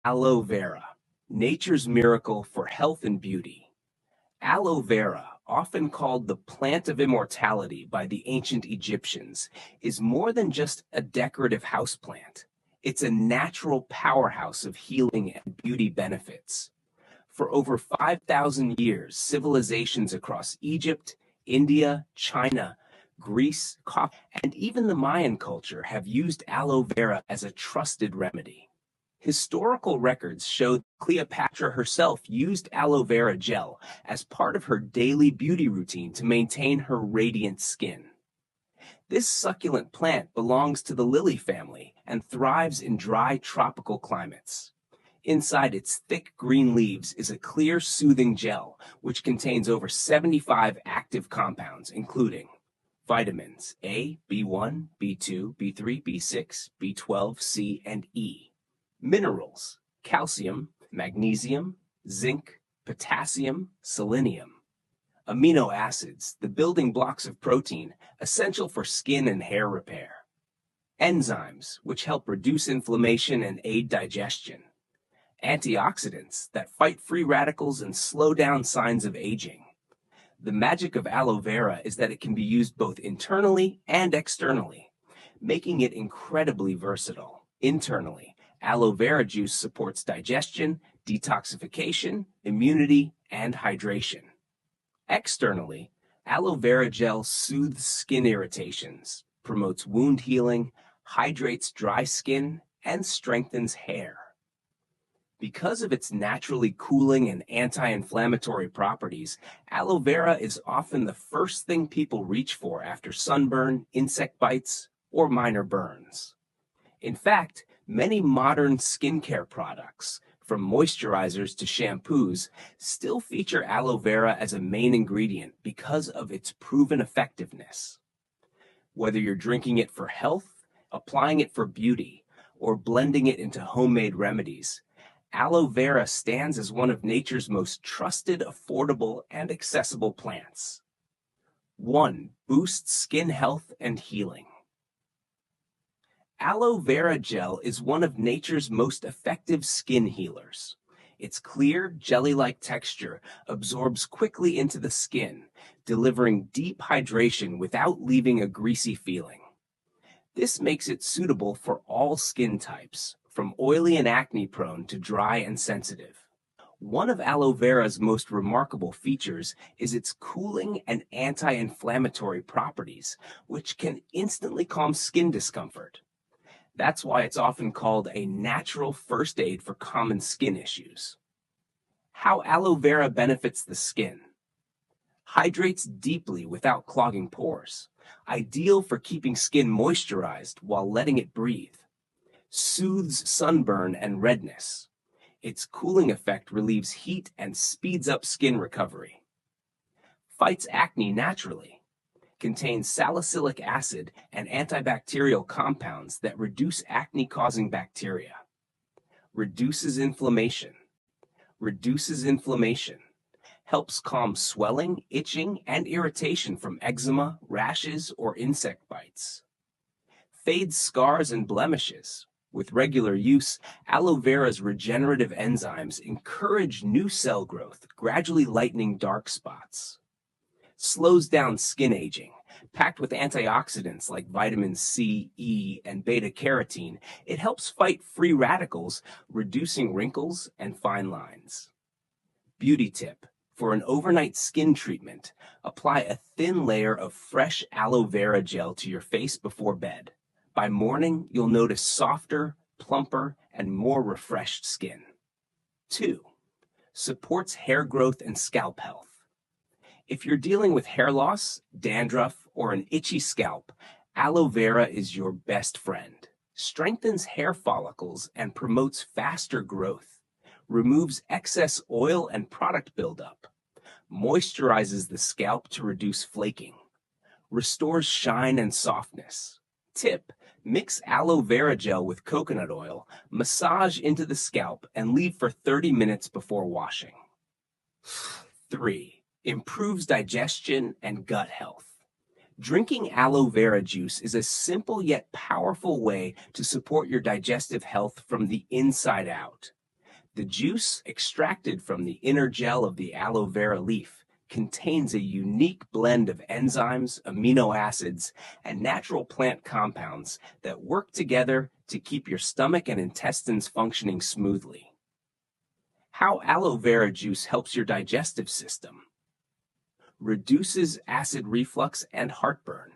Aloe vera, nature's miracle for health and beauty. Aloe vera, often called the plant of immortality by the ancient Egyptians, is more than just a decorative houseplant. It's a natural powerhouse of healing and beauty benefits. For over 5,000 years, civilizations across Egypt, India, China, Greece, and even the Mayan culture have used aloe vera as a trusted remedy. Historical records show Cleopatra herself used aloe vera gel as part of her daily beauty routine to maintain her radiant skin. This succulent plant belongs to the lily family and thrives in dry tropical climates. Inside its thick green leaves is a clear, soothing gel, which contains over 75 active compounds, including vitamins A, B1, B2, B3, B6, B12, C, and E. Minerals, calcium, magnesium, zinc, potassium, selenium. Amino acids, the building blocks of protein, essential for skin and hair repair. Enzymes, which help reduce inflammation and aid digestion. Antioxidants that fight free radicals and slow down signs of aging. The magic of aloe vera is that it can be used both internally and externally, making it incredibly versatile. Internally, aloe vera juice supports digestion, detoxification, immunity, and hydration. Externally, aloe vera gel soothes skin irritations, promotes wound healing, hydrates dry skin, and strengthens hair. Because of its naturally cooling and anti-inflammatory properties, aloe vera is often the first thing people reach for after sunburn, insect bites, or minor burns. In fact, many modern skincare products, from moisturizers to shampoos, still feature aloe vera as a main ingredient because of its proven effectiveness. Whether you're drinking it for health, applying it for beauty, or blending it into homemade remedies, aloe vera stands as one of nature's most trusted, affordable, and accessible plants. 1. Boosts skin health and healing. Aloe vera gel is one of nature's most effective skin healers. Its clear, jelly-like texture absorbs quickly into the skin, delivering deep hydration without leaving a greasy feeling. This makes it suitable for all skin types, from oily and acne-prone to dry and sensitive. One of aloe vera's most remarkable features is its cooling and anti-inflammatory properties, which can instantly calm skin discomfort. That's why it's often called a natural first aid for common skin issues. How aloe vera benefits the skin. Hydrates deeply without clogging pores. Ideal for keeping skin moisturized while letting it breathe. Soothes sunburn and redness. Its cooling effect relieves heat and speeds up skin recovery. Fights acne naturally. Contains salicylic acid and antibacterial compounds that reduce acne-causing bacteria. Reduces inflammation. Reduces inflammation. Helps calm swelling, itching, and irritation from eczema, rashes, or insect bites. Fades scars and blemishes. With regular use, aloe vera's regenerative enzymes encourage new cell growth, gradually lightening dark spots. Slows down skin aging. Packed with antioxidants like vitamins C, E, and beta-carotene, it helps fight free radicals, reducing wrinkles and fine lines. Beauty tip. For an overnight skin treatment, apply a thin layer of fresh aloe vera gel to your face before bed. By morning, you'll notice softer, plumper, and more refreshed skin. 2. Supports hair growth and scalp health. If you're dealing with hair loss, dandruff, or an itchy scalp, aloe vera is your best friend. Strengthens hair follicles and promotes faster growth. Removes excess oil and product buildup. Moisturizes the scalp to reduce flaking. Restores shine and softness. Tip: mix aloe vera gel with coconut oil, massage into the scalp, and leave for 30 minutes before washing. 3. Improves digestion and gut health. Drinking aloe vera juice is a simple yet powerful way to support your digestive health from the inside out. The juice, extracted from the inner gel of the aloe vera leaf, contains a unique blend of enzymes, amino acids, and natural plant compounds that work together to keep your stomach and intestines functioning smoothly. How aloe vera juice helps your digestive system. Reduces acid reflux and heartburn.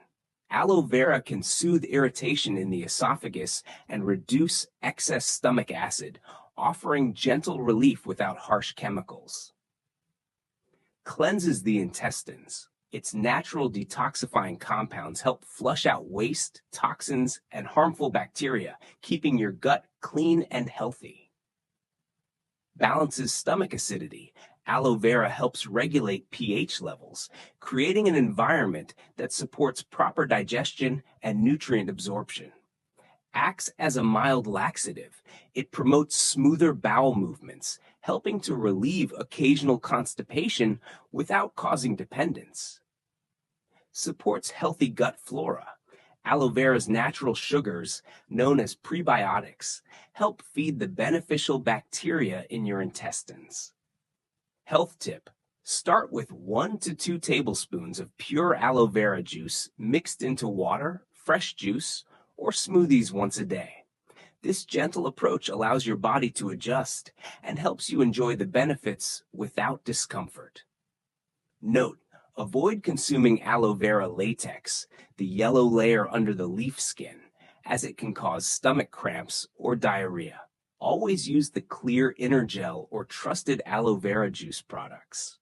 Aloe vera can soothe irritation in the esophagus and reduce excess stomach acid, offering gentle relief without harsh chemicals. Cleanses the intestines. Its natural detoxifying compounds help flush out waste, toxins, and harmful bacteria, keeping your gut clean and healthy. Balances stomach acidity. Aloe vera helps regulate pH levels, creating an environment that supports proper digestion and nutrient absorption. Acts as a mild laxative. It promotes smoother bowel movements, helping to relieve occasional constipation without causing dependence. Supports healthy gut flora. Aloe vera's natural sugars, known as prebiotics, help feed the beneficial bacteria in your intestines. Health tip: start with 1 to 2 tablespoons of pure aloe vera juice mixed into water, fresh juice, or smoothies once a day. This gentle approach allows your body to adjust and helps you enjoy the benefits without discomfort. Note: avoid consuming aloe vera latex, the yellow layer under the leaf skin, as it can cause stomach cramps or diarrhea. Always use the clear inner gel or trusted aloe vera juice products.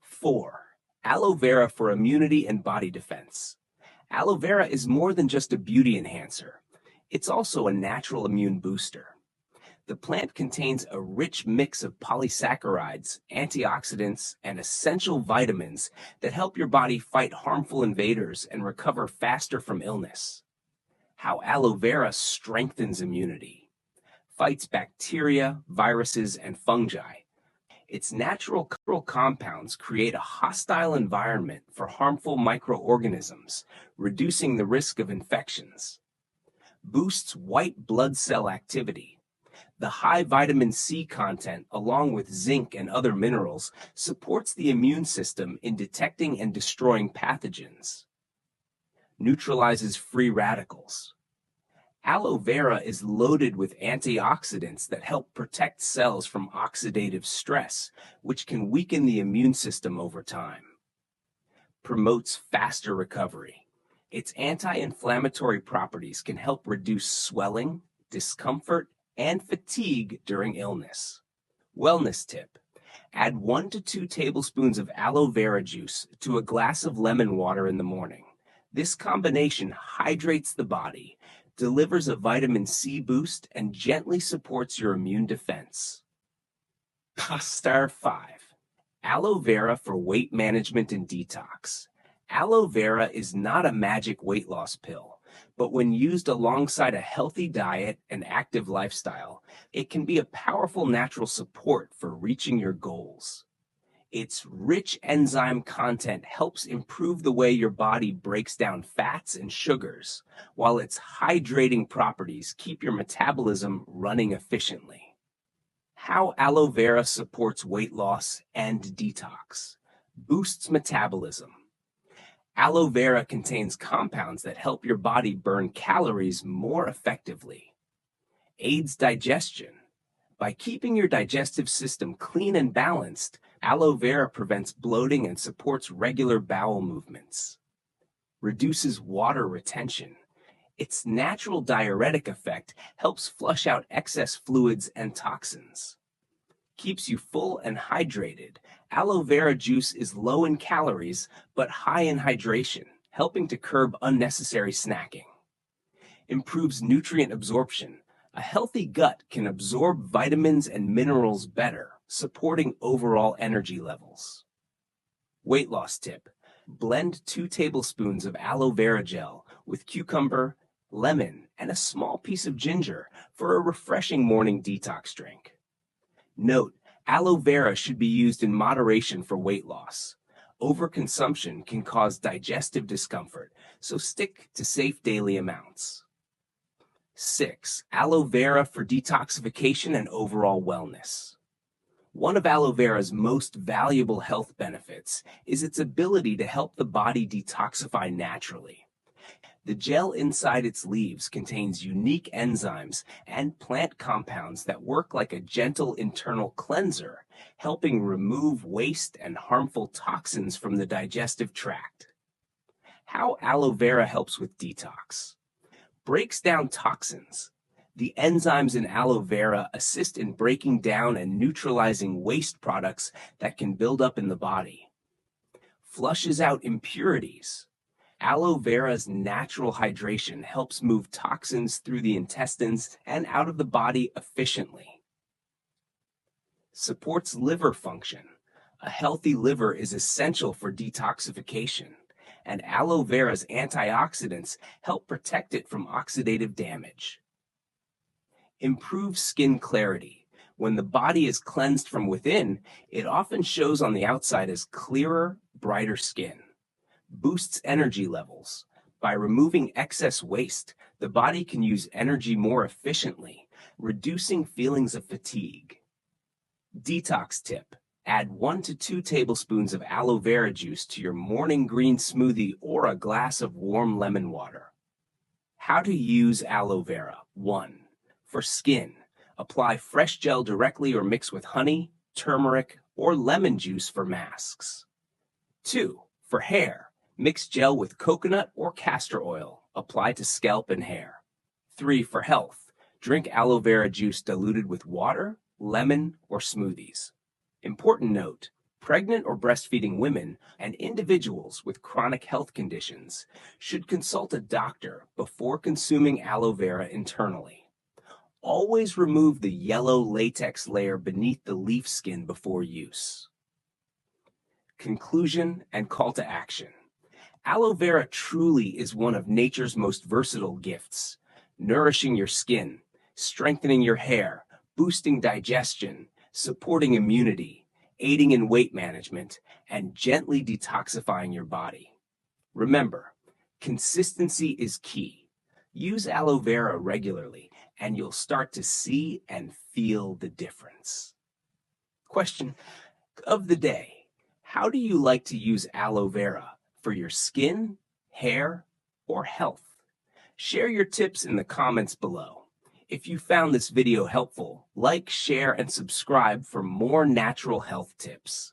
4. Aloe vera for immunity and body defense. Aloe vera is more than just a beauty enhancer. It's also a natural immune booster. The plant contains a rich mix of polysaccharides, antioxidants, and essential vitamins that help your body fight harmful invaders and recover faster from illness. How aloe vera strengthens immunity. Fights bacteria, viruses, and fungi. Its natural compounds create a hostile environment for harmful microorganisms, reducing the risk of infections. Boosts white blood cell activity. The high vitamin C content, along with zinc and other minerals, supports the immune system in detecting and destroying pathogens. Neutralizes free radicals. Aloe vera is loaded with antioxidants that help protect cells from oxidative stress, which can weaken the immune system over time. Promotes faster recovery. Its anti-inflammatory properties can help reduce swelling, discomfort, and fatigue during illness. Wellness tip: add 1 to 2 tablespoons of aloe vera juice to a glass of lemon water in the morning. This combination hydrates the body, delivers a vitamin C boost, and gently supports your immune defense. Star 5. Aloe vera for weight management and detox. Aloe vera is not a magic weight loss pill, but when used alongside a healthy diet and active lifestyle, it can be a powerful natural support for reaching your goals. Its rich enzyme content helps improve the way your body breaks down fats and sugars, while its hydrating properties keep your metabolism running efficiently. How aloe vera supports weight loss and detox. Boosts metabolism. Aloe vera contains compounds that help your body burn calories more effectively. Aids digestion. By keeping your digestive system clean and balanced, aloe vera prevents bloating and supports regular bowel movements. Reduces water retention. Its natural diuretic effect helps flush out excess fluids and toxins. Keeps you full and hydrated. Aloe vera juice is low in calories, but high in hydration, helping to curb unnecessary snacking. Improves nutrient absorption. A healthy gut can absorb vitamins and minerals better, supporting overall energy levels. Weight loss tip: blend 2 tablespoons of aloe vera gel with cucumber, lemon, and a small piece of ginger for a refreshing morning detox drink. Note: aloe vera should be used in moderation for weight loss. Overconsumption can cause digestive discomfort, so stick to safe daily amounts. 6. Aloe vera for detoxification and overall wellness. One of aloe vera's most valuable health benefits is its ability to help the body detoxify naturally. The gel inside its leaves contains unique enzymes and plant compounds that work like a gentle internal cleanser, helping remove waste and harmful toxins from the digestive tract. How aloe vera helps with detox. Breaks down toxins. The enzymes in aloe vera assist in breaking down and neutralizing waste products that can build up in the body. Flushes out impurities. Aloe vera's natural hydration helps move toxins through the intestines and out of the body efficiently. Supports liver function. A healthy liver is essential for detoxification, and aloe vera's antioxidants help protect it from oxidative damage. Improves skin clarity. When the body is cleansed from within, it often shows on the outside as clearer, brighter skin. Boosts energy levels. By removing excess waste, the body can use energy more efficiently, reducing feelings of fatigue. Detox tip. Add 1 to 2 tablespoons of aloe vera juice to your morning green smoothie or a glass of warm lemon water. How to use aloe vera. 1. For skin, apply fresh gel directly or mix with honey, turmeric, or lemon juice for masks. 2. For hair, mix gel with coconut or castor oil. Apply to scalp and hair. 3. For health, drink aloe vera juice diluted with water, lemon, or smoothies. Important note, pregnant or breastfeeding women and individuals with chronic health conditions should consult a doctor before consuming aloe vera internally. Always remove the yellow latex layer beneath the leaf skin before use. Conclusion and call to action. Aloe vera truly is one of nature's most versatile gifts, nourishing your skin, strengthening your hair, boosting digestion, supporting immunity, aiding in weight management, and gently detoxifying your body. Remember, consistency is key. Use aloe vera regularly, and you'll start to see and feel the difference. Question of the day. How do you like to use aloe vera for your skin, hair, or health? Share your tips in the comments below. If you found this video helpful, like, share, and subscribe for more natural health tips.